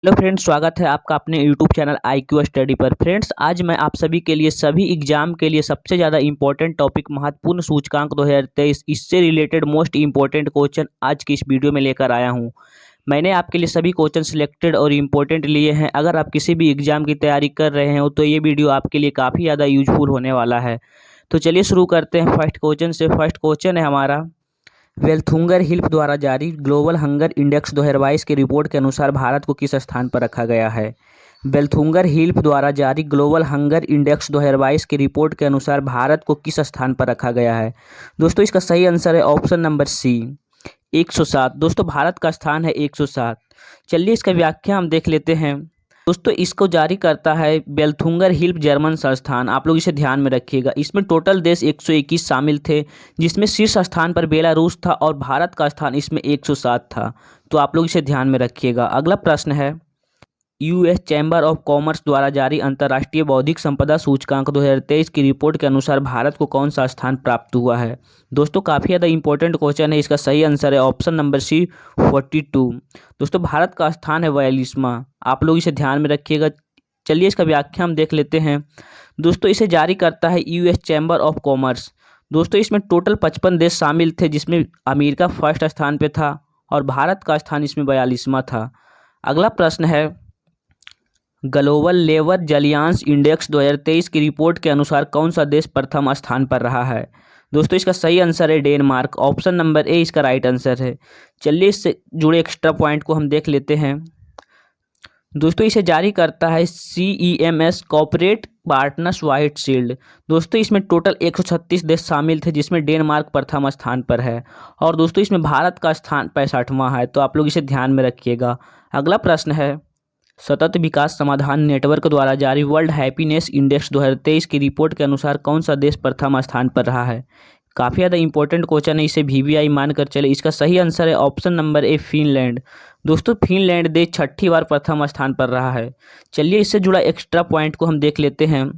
Hello friends, स्वागत है आपका अपने यूट्यूब चैनल IQ स्टडी पर। फ्रेंड्स, आज मैं आप सभी के लिए सभी एग्जाम के लिए सबसे ज़्यादा इंपॉर्टेंट टॉपिक महत्वपूर्ण सूचकांक 2023 इससे रिलेटेड मोस्ट इंपॉर्टेंट क्वेश्चन आज की इस वीडियो में लेकर आया हूं। मैंने आपके लिए सभी क्वेश्चन सिलेक्टेड और इम्पोर्टेंट लिए हैं। अगर आप किसी भी एग्जाम की तैयारी कर रहे हो तो ये वीडियो आपके लिए काफ़ी ज़्यादा यूजफुल होने वाला है। तो चलिए शुरू करते हैं फर्स्ट क्वेश्चन से। फर्स्ट क्वेश्चन है हमारा, वेल्थुंगर हिल्फ द्वारा जारी ग्लोबल हंगर इंडेक्स 2022 की रिपोर्ट के अनुसार भारत को किस स्थान पर रखा गया है। वेल्थुंगर हिल्फ द्वारा जारी ग्लोबल हंगर इंडेक्स 2022 की रिपोर्ट के अनुसार भारत को किस स्थान पर रखा गया है। दोस्तों, इसका सही आंसर है ऑप्शन नंबर सी, 107। दोस्तों, भारत का स्थान है 107। चलिए इसका व्याख्या हम देख लेते हैं। दोस्तों, इसको जारी करता है वेल्थुंगर हिल्फ जर्मन संस्थान। आप लोग इसे ध्यान में रखिएगा। इसमें टोटल देश 121 शामिल थे, जिसमें शीर्ष स्थान पर बेलारूस था और भारत का स्थान इसमें 107 था। तो आप लोग इसे ध्यान में रखिएगा। अगला प्रश्न है, US चैम्बर ऑफ कॉमर्स द्वारा जारी अंतर्राष्ट्रीय बौद्धिक संपदा सूचकांक 2023 की रिपोर्ट के अनुसार भारत को कौन सा स्थान प्राप्त हुआ है। दोस्तों, काफ़ी ज़्यादा इंपॉर्टेंट क्वेश्चन है। इसका सही आंसर है ऑप्शन नंबर सी, 42। दोस्तों, भारत का स्थान है 42वां। आप लोग इसे ध्यान में रखिएगा। चलिए इसका व्याख्या हम देख लेते हैं। दोस्तों, इसे जारी करता है US चैम्बर ऑफ कॉमर्स। दोस्तों, इसमें टोटल 55 देश शामिल थे, जिसमें अमेरिका फर्स्ट स्थान पर था और भारत का स्थान इसमें 42वां था। अगला प्रश्न है, ग्लोबल लेबर जलियांस इंडेक्स 2023 की रिपोर्ट के अनुसार कौन सा देश प्रथम स्थान पर रहा है। दोस्तों, इसका सही आंसर है डेनमार्क। ऑप्शन नंबर ए इसका राइट आंसर है। चलिए इससे जुड़े एक्स्ट्रा पॉइंट को हम देख लेते हैं। दोस्तों, इसे जारी करता है CEMS corporate partners white shield. दोस्तों, इसमें टोटल 136 देश शामिल थे, जिसमें डेनमार्क प्रथम स्थान पर है और दोस्तों इसमें भारत का स्थान 65वां है। तो आप लोग इसे ध्यान में रखिएगा। अगला प्रश्न है, सतत विकास समाधान नेटवर्क द्वारा जारी वर्ल्ड हैप्पीनेस इंडेक्स 2023 की रिपोर्ट के अनुसार कौन सा देश प्रथम स्थान पर रहा है। काफ़ी ज़्यादा इंपॉर्टेंट क्वेश्चन है, इसे VVI मानकर चले। इसका सही आंसर है ऑप्शन नंबर ए, फिनलैंड। दोस्तों, फिनलैंड देश 6ठी बार प्रथम स्थान पर रहा है। चलिए इससे जुड़ा एक्स्ट्रा पॉइंट को हम देख लेते हैं।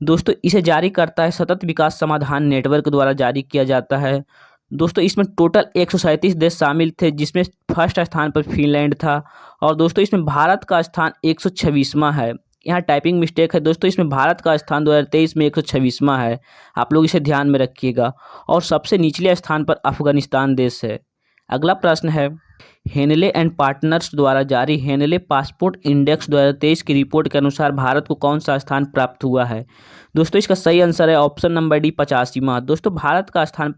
दोस्तों, इसे जारी करता है सतत विकास समाधान नेटवर्क द्वारा जारी किया जाता है। दोस्तों, इसमें टोटल 137 देश शामिल थे, जिसमें फर्स्ट स्थान पर फिनलैंड था और दोस्तों इसमें भारत का स्थान 126वां है। यहाँ टाइपिंग मिस्टेक है दोस्तों, इसमें भारत का स्थान 2023 में 126वां है। आप लोग इसे ध्यान में रखिएगा। और सबसे निचले स्थान पर अफगानिस्तान देश है। अगला प्रश्न है, हेनले एंड पार्टनर्स द्वारा जारी हेनले पासपोर्ट इंडेक्स 2023 की रिपोर्ट के अनुसार भारत को कौन सा स्थान प्राप्त हुआ है। दोस्तों, इसका सही आंसर है ऑप्शन नंबर डी, 85वां। दोस्तों, भारत का स्थान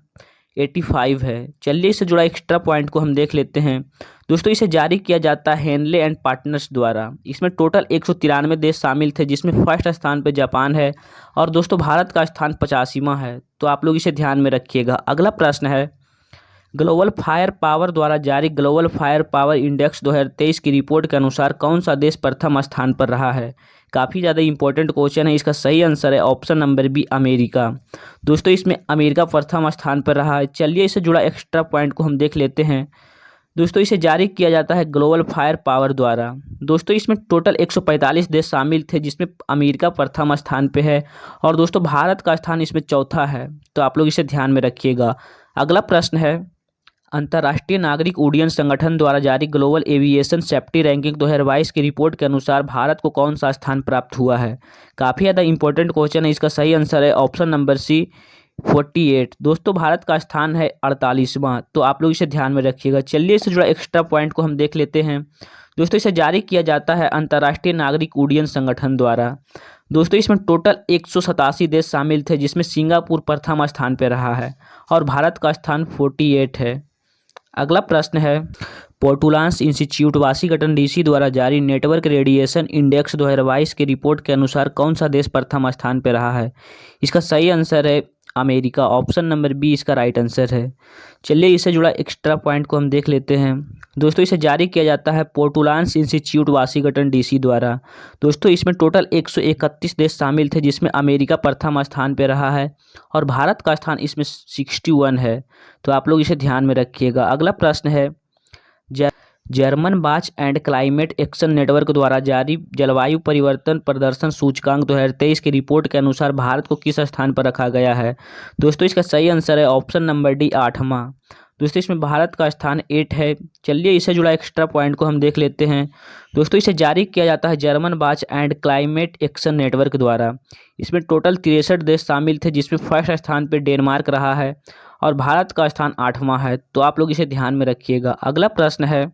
85 है। चलिए इससे जुड़ा एक्स्ट्रा पॉइंट को हम देख लेते हैं। दोस्तों, इसे जारी किया जाता है हेनले एंड पार्टनर्स द्वारा। इसमें टोटल 193 देश शामिल थे, जिसमें फर्स्ट स्थान पर जापान है और दोस्तों भारत का स्थान 85वां है। तो आप लोग इसे ध्यान में रखिएगा। अगला प्रश्न है, ग्लोबल फायर पावर द्वारा जारी ग्लोबल फायर पावर इंडेक्स 2023 की रिपोर्ट के अनुसार कौन सा देश प्रथम स्थान पर रहा है। काफ़ी ज़्यादा इंपॉर्टेंट क्वेश्चन है। इसका सही आंसर है ऑप्शन नंबर बी, अमेरिका। दोस्तों, इसमें अमेरिका प्रथम स्थान पर रहा है। चलिए इससे जुड़ा एक्स्ट्रा पॉइंट को हम देख लेते हैं। दोस्तों, इसे जारी किया जाता है ग्लोबल फायर पावर द्वारा। दोस्तों, इसमें टोटल 145 देश शामिल थे, जिसमें अमेरिका प्रथम स्थान पे है और दोस्तों भारत का स्थान इसमें चौथा है। तो आप लोग इसे ध्यान में रखिएगा। अगला प्रश्न है, अंतर्राष्ट्रीय नागरिक उड्डयन संगठन द्वारा जारी ग्लोबल एविएशन सेफ्टी रैंकिंग 2022 की रिपोर्ट के अनुसार भारत को कौन सा स्थान प्राप्त हुआ है। काफ़ी ज़्यादा इंपॉर्टेंट क्वेश्चन है। इसका सही आंसर है ऑप्शन नंबर सी, 48। दोस्तों, भारत का स्थान है 48वां। तो आप लोग इसे ध्यान में रखिएगा। चलिए इससे जुड़ा एक्स्ट्रा पॉइंट को हम देख लेते हैं। दोस्तों, इसे जारी किया जाता है अंतर्राष्ट्रीय नागरिक उड्डयन संगठन द्वारा। दोस्तों, इसमें टोटल 187 देश शामिल थे, जिसमें सिंगापुर प्रथम स्थान पर रहा है और भारत का स्थान 48 है। अगला प्रश्न है, पोर्टुलांस इंस्टीट्यूट वाशिंगटन DC द्वारा जारी नेटवर्क रेडिएशन इंडेक्स 2022 की रिपोर्ट के अनुसार कौन सा देश प्रथम स्थान पर रहा है। इसका सही आंसर है अमेरिका। ऑप्शन नंबर बी इसका राइट आंसर है। चलिए इससे जुड़ा एक्स्ट्रा पॉइंट को हम देख लेते हैं। दोस्तों, इसे जारी किया जाता है पोर्टुलांस इंस्टीट्यूट वाशिंगटन DC द्वारा। दोस्तों, इसमें टोटल 131 देश शामिल थे, जिसमें अमेरिका प्रथम स्थान पर रहा है और भारत का स्थान इसमें 61 है। तो आप लोग इसे ध्यान में रखिएगा। अगला प्रश्न है, जर्मन बाच एंड क्लाइमेट एक्शन नेटवर्क द्वारा जारी जलवायु परिवर्तन प्रदर्शन सूचकांक 2023 की रिपोर्ट के अनुसार भारत को किस स्थान पर रखा गया है। दोस्तों, इसका सही आंसर है ऑप्शन नंबर डी, 8वां। दोस्तों इसमें भारत का स्थान 8 है। चलिए इससे जुड़ा एक्स्ट्रा पॉइंट को हम देख लेते हैं। दोस्तों इसे जारी किया जाता है German watch and climate action network द्वारा। इसमें टोटल 63 देश शामिल थे, जिसमें फर्स्ट स्थान पर डेनमार्क रहा है और भारत का स्थान 8वां है। तो आप लोग इसे ध्यान में रखिएगा। अगला प्रश्न है,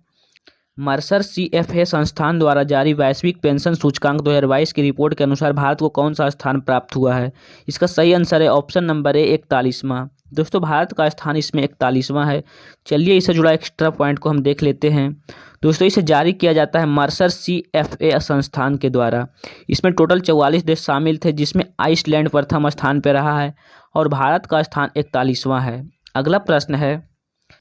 मर्सर CFA संस्थान द्वारा जारी वैश्विक पेंशन सूचकांक 2022 की रिपोर्ट के अनुसार भारत को कौन सा स्थान प्राप्त हुआ है? इसका सही आंसर है ऑप्शन नंबर ए 41वां। दोस्तों भारत का स्थान इसमें 41वां है। चलिए इससे जुड़ा एक्स्ट्रा पॉइंट को हम देख लेते हैं। दोस्तों इसे जारी किया जाता है मर्सर CFA संस्थान के द्वारा। इसमें टोटल 44 देश शामिल थे, जिसमें आइसलैंड प्रथम स्थान पर रहा है और भारत का स्थान 41वां है। अगला प्रश्न है,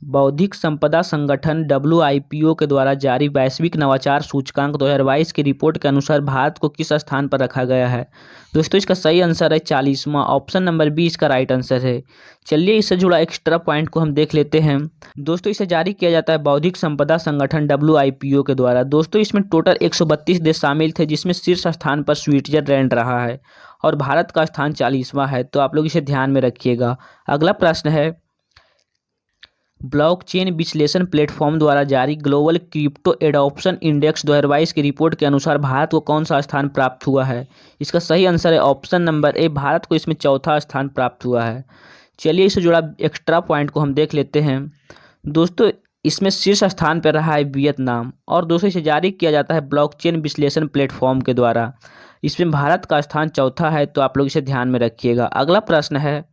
बौद्धिक संपदा संगठन WIPO के द्वारा जारी वैश्विक नवाचार सूचकांक 2022 की रिपोर्ट के अनुसार भारत को किस स्थान पर रखा गया है? दोस्तों इसका सही आंसर है 40वां। ऑप्शन नंबर बी इसका राइट आंसर है। चलिए इससे जुड़ा एक्स्ट्रा पॉइंट को हम देख लेते हैं। दोस्तों इसे जारी किया जाता है बौद्धिक संपदा संगठन WIPO के द्वारा। दोस्तों इसमें टोटल 132 देश शामिल थे, जिसमें शीर्ष स्थान पर स्विट्जरलैंड रहा है और भारत का स्थान 40वां है। तो आप लोग इसे ध्यान में रखिएगा। अगला प्रश्न है, ब्लॉकचेन विश्लेषण प्लेटफॉर्म द्वारा जारी ग्लोबल क्रिप्टो एडॉप्शन इंडेक्स 2022 की रिपोर्ट के अनुसार भारत को कौन सा स्थान प्राप्त हुआ है? इसका सही आंसर है ऑप्शन नंबर ए, भारत को इसमें चौथा स्थान प्राप्त हुआ है। चलिए इससे जुड़ा एक्स्ट्रा पॉइंट को हम देख लेते हैं। दोस्तों इसमें शीर्ष स्थान पर रहा है वियतनाम और दोस्तों इसे जारी किया जाता है ब्लॉकचेन विश्लेषण प्लेटफॉर्म के द्वारा। इसमें भारत का स्थान चौथा है। तो आप लोग इसे ध्यान में रखिएगा। अगला प्रश्न है,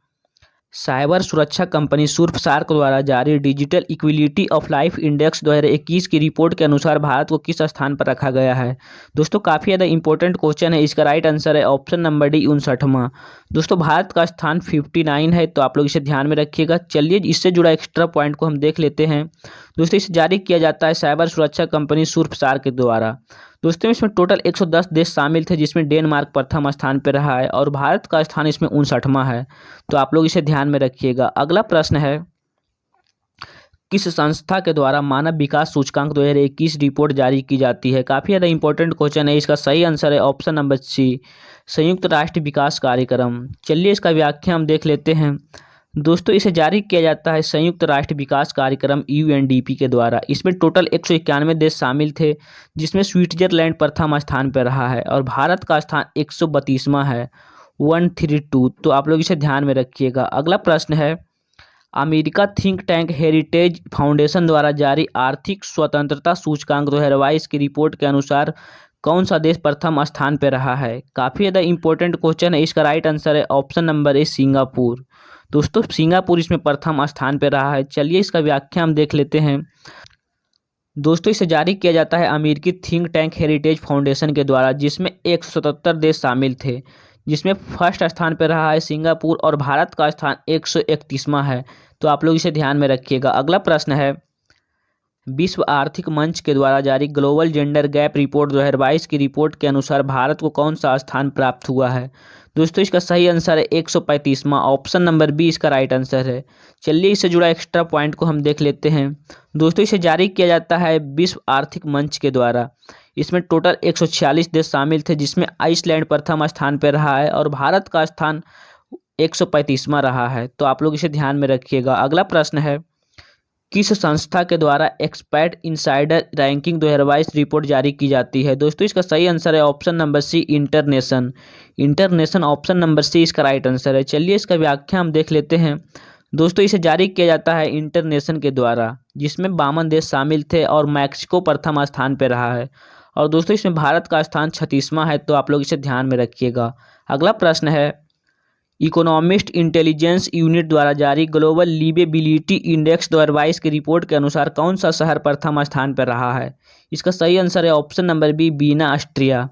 साइबर सुरक्षा कंपनी सुरपसार्क द्वारा जारी digital equality of life index 2021 की रिपोर्ट के अनुसार भारत को किस स्थान पर रखा गया है? दोस्तों काफ़ी ज़्यादा इंपॉर्टेंट क्वेश्चन है। इसका राइट आंसर है ऑप्शन नंबर डी 59वां। दोस्तों भारत का स्थान 59 है। तो आप लोग इसे ध्यान में रखिएगा। चलिए इससे जुड़ा एक्स्ट्रा पॉइंट को हम देख लेते हैं। दोस्तों इसे जारी किया जाता है साइबर सुरक्षा कंपनी सुरपसार्क के द्वारा। दोस्तों इसमें टोटल 110 देश शामिल थे, जिसमें डेनमार्क प्रथम स्थान पर रहा है और भारत का स्थान इसमें 59वां है। तो आप लोग इसे ध्यान में रखिएगा। अगला प्रश्न है, किस संस्था के द्वारा मानव विकास सूचकांक 2021 रिपोर्ट जारी की जाती है? काफ़ी ज़्यादा इंपॉर्टेंट क्वेश्चन है। इसका सही आंसर है ऑप्शन नंबर सी, संयुक्त राष्ट्र विकास कार्यक्रम। चलिए इसका व्याख्या हम देख लेते हैं। दोस्तों इसे जारी किया जाता है संयुक्त राष्ट्र विकास कार्यक्रम UNDP के द्वारा। इसमें टोटल 191 देश शामिल थे, जिसमें स्विट्जरलैंड प्रथम स्थान पर रहा है और भारत का स्थान 132वां है, 132। तो आप लोग इसे ध्यान में रखिएगा। अगला प्रश्न है, America think tank heritage foundation द्वारा जारी आर्थिक स्वतंत्रता सूचकांक 2022 की रिपोर्ट के अनुसार कौन सा देश प्रथम स्थान पर रहा है? काफ़ी ज़्यादा इंपॉर्टेंट क्वेश्चन है। इसका राइट आंसर है ऑप्शन नंबर ए, सिंगापुर। दोस्तों सिंगापुर इसमें प्रथम स्थान पर रहा है। चलिए इसका व्याख्या हम देख लेते हैं। दोस्तों इसे जारी किया जाता है अमेरिकी थिंक टैंक हेरिटेज फाउंडेशन के द्वारा, जिसमें 177 देश शामिल थे, जिसमें फर्स्ट स्थान पर रहा है सिंगापुर और भारत का स्थान 131वां है। तो आप लोग इसे ध्यान में रखिएगा। अगला प्रश्न है, विश्व आर्थिक मंच के द्वारा जारी ग्लोबल जेंडर गैप रिपोर्ट 2022 की रिपोर्ट के अनुसार भारत को कौन सा स्थान प्राप्त हुआ है? दोस्तों इसका सही आंसर है 135वां। ऑप्शन नंबर बी इसका राइट आंसर है। चलिए इससे जुड़ा एक्स्ट्रा पॉइंट को हम देख लेते हैं। दोस्तों इसे जारी किया जाता है विश्व आर्थिक मंच के द्वारा। इसमें टोटल 146 देश शामिल थे, जिसमें आइसलैंड प्रथम स्थान पर रहा है और भारत का स्थान 135वां रहा है। तो आप लोग इसे ध्यान में रखिएगा। अगला प्रश्न है, किस संस्था के द्वारा एक्सपर्ट इनसाइडर रैंकिंग 2022 रिपोर्ट जारी की जाती है? दोस्तों इसका सही आंसर है option number C, international. Option number C इसका राइट आंसर है। चलिए इसका व्याख्या हम देख लेते हैं। दोस्तों इसे जारी किया जाता है इंटरनेशन के द्वारा, जिसमें 52 देश शामिल थे और मैक्सिको प्रथम स्थान पर रहा है और दोस्तों इसमें भारत का स्थान 36वां है। तो आप लोग इसे ध्यान में रखिएगा। अगला प्रश्न है, इकोनॉमिस्ट इंटेलिजेंस यूनिट द्वारा जारी ग्लोबल लिवेबिलिटी इंडेक्स 2022 की रिपोर्ट के अनुसार कौन सा शहर प्रथम स्थान पर रहा है? इसका सही आंसर है option number B, Vienna, Austria.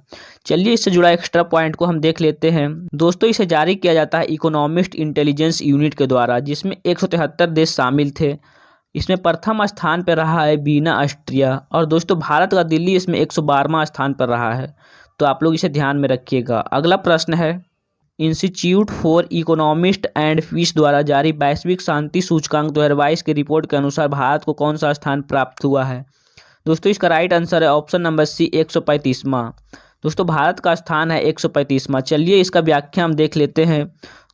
चलिए इससे जुड़ा एक्स्ट्रा पॉइंट को हम देख लेते हैं। दोस्तों इसे जारी किया जाता है इकोनॉमिस्ट इंटेलिजेंस यूनिट के द्वारा, जिसमें 173 देश शामिल थे। इसमें प्रथम स्थान पर रहा है वीना, ऑस्ट्रिया और दोस्तों भारत का दिल्ली इसमें 112वां स्थान पर रहा है। तो आप लोग इसे ध्यान में रखिएगा। अगला प्रश्न है, Institute for Economist and Peace द्वारा जारी वैश्विक शांति सूचकांक 2022 की रिपोर्ट के अनुसार भारत को कौन सा स्थान प्राप्त हुआ है? दोस्तों इसका राइट आंसर है ऑप्शन नंबर सी, 135वां। दोस्तों भारत का स्थान है 135वां। चलिए इसका व्याख्या हम देख लेते हैं।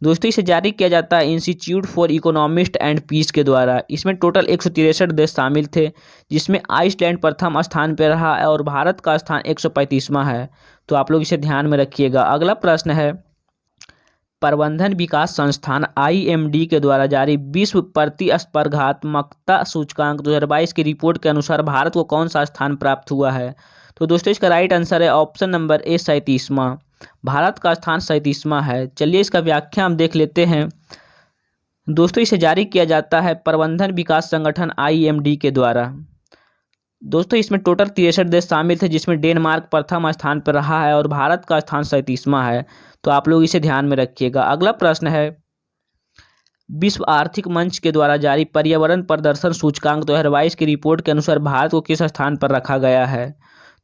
दोस्तों इसे जारी किया जाता है Institute for Economist and Peace के द्वारा। इसमें टोटल 163 देश शामिल थे, जिसमें आइसलैंड प्रथम स्थान पर रहा है और भारत का स्थान 135वां है। तो आप लोग इसे ध्यान में रखिएगा। अगला प्रश्न है, प्रबंधन विकास संस्थान IMD के द्वारा जारी विश्व प्रतिस्पर्धात्मकता सूचकांक 2022 की रिपोर्ट के अनुसार भारत को कौन सा स्थान प्राप्त हुआ है? तो दोस्तों इसका राइट आंसर है ऑप्शन नंबर ए 37वां। भारत का स्थान 37वां है। चलिए इसका व्याख्या हम देख लेते हैं। दोस्तों इसे जारी किया जाता है प्रबंधन विकास संगठन IMD के द्वारा। दोस्तों इसमें टोटल 63 देश शामिल थे, जिसमें डेनमार्क प्रथम स्थान पर रहा है और भारत का स्थान 37वां है। तो आप लोग इसे ध्यान में रखिएगा। अगला प्रश्न है, विश्व आर्थिक मंच के द्वारा जारी पर्यावरण प्रदर्शन सूचकांक 2022 की रिपोर्ट के अनुसार भारत को किस स्थान पर रखा गया है?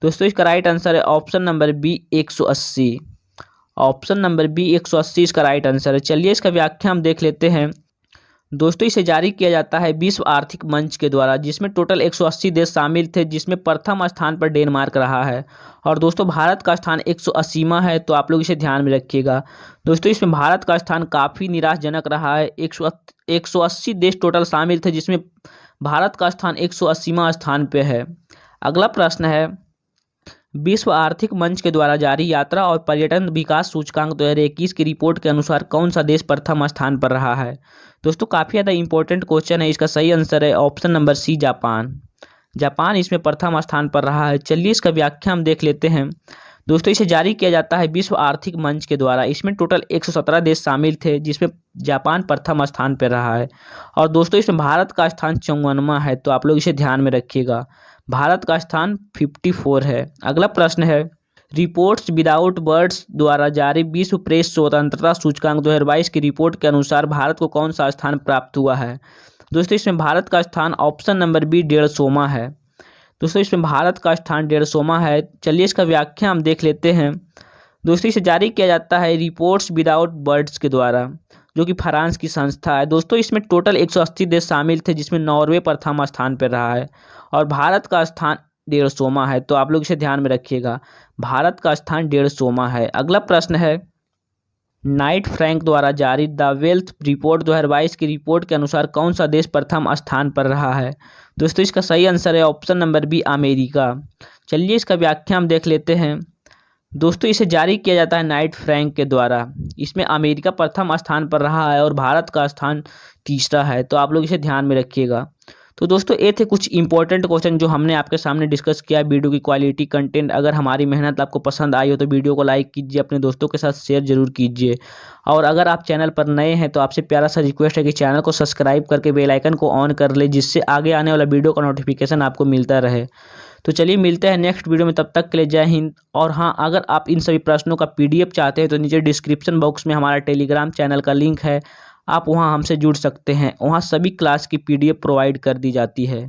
दोस्तों इसका राइट आंसर है option number B 180। Option number B 180 इसका राइट आंसर है। चलिए इसका व्याख्या हम देख लेते हैं। दोस्तों इसे जारी किया जाता है विश्व आर्थिक मंच के द्वारा, जिसमें टोटल 180 देश शामिल थे, जिसमें प्रथम स्थान पर डेनमार्क रहा है और दोस्तों भारत का स्थान 180वां है। तो आप लोग इसे ध्यान में रखिएगा। दोस्तों इसमें भारत का स्थान काफ़ी निराशजनक रहा है। 180 देश टोटल शामिल थे, जिसमें भारत का स्थान 180वां स्थान पर है। अगला प्रश्न है, विश्व आर्थिक मंच के द्वारा जारी यात्रा और पर्यटन विकास सूचकांक 2021 की रिपोर्ट के अनुसार कौन सा देश प्रथम स्थान पर रहा है? दोस्तों काफ़ी ज़्यादा इंपॉर्टेंट क्वेश्चन है। इसका सही आंसर है option number C Japan. Japan इसमें प्रथम स्थान पर रहा है। चलिए इसका व्याख्या हम देख लेते हैं। दोस्तों इसे जारी किया जाता है विश्व आर्थिक मंच के द्वारा। इसमें टोटल 117 देश शामिल थे, जिसमें जापान प्रथम स्थान पर रहा है और दोस्तों इसमें भारत का स्थान 54वां है। तो आप लोग इसे ध्यान में रखिएगा। भारत का स्थान 54 है। अगला प्रश्न है, रिपोर्ट्स विदाउट बॉर्डर्स द्वारा जारी विश्व प्रेस स्वतंत्रता सूचकांक 2022 की रिपोर्ट के अनुसार भारत को कौन सा स्थान प्राप्त हुआ है? दोस्तों इसमें भारत का स्थान ऑप्शन नंबर बी 150वां है। दोस्तों इसमें भारत का स्थान 150वां है। चलिए इसका व्याख्या हम देख लेते हैं। दोस्तों इसे जारी किया जाता है रिपोर्ट्स विदाउट बॉर्डर्स के द्वारा, जो कि फ्रांस की संस्था है। दोस्तों इसमें टोटल 180 देश शामिल थे, जिसमें नॉर्वे प्रथम स्थान पर रहा है और भारत का स्थान 150वां है। तो आप लोग इसे ध्यान में रखिएगा। भारत का स्थान 150वां है। अगला प्रश्न है, नाइट फ्रैंक द्वारा जारी द वेल्थ रिपोर्ट 2022 की रिपोर्ट के अनुसार कौन सा देश प्रथम स्थान पर रहा है? दोस्तों इसका सही आंसर है ऑप्शन नंबर बी अमेरिका। चलिए इसका व्याख्या हम देख लेते हैं। दोस्तों इसे जारी किया जाता है नाइट फ्रैंक के द्वारा। इसमें अमेरिका प्रथम स्थान पर रहा है और भारत का स्थान तीसरा है। तो आप लोग इसे ध्यान में रखिएगा। तो दोस्तों ये थे कुछ इंपॉर्टेंट क्वेश्चन जो हमने आपके सामने डिस्कस किया। वीडियो की क्वालिटी, कंटेंट, अगर हमारी मेहनत आपको पसंद आई हो तो वीडियो को लाइक कीजिए, अपने दोस्तों के साथ शेयर जरूर कीजिए और अगर आप चैनल पर नए हैं तो आपसे प्यारा सा रिक्वेस्ट है कि चैनल को सब्सक्राइब करके बेल आइकन को ऑन कर ले, जिससे आगे आने वाला वीडियो का नोटिफिकेशन आपको मिलता रहे। तो चलिए मिलते हैं नेक्स्ट वीडियो में, तब तक के लिए जय हिंद। और हाँ, अगर आप इन सभी प्रश्नों का PDF चाहते हैं तो नीचे डिस्क्रिप्शन बॉक्स में हमारा टेलीग्राम चैनल का लिंक है, आप वहां हमसे जुड़ सकते हैं। वहां सभी क्लास की PDF प्रोवाइड कर दी जाती है।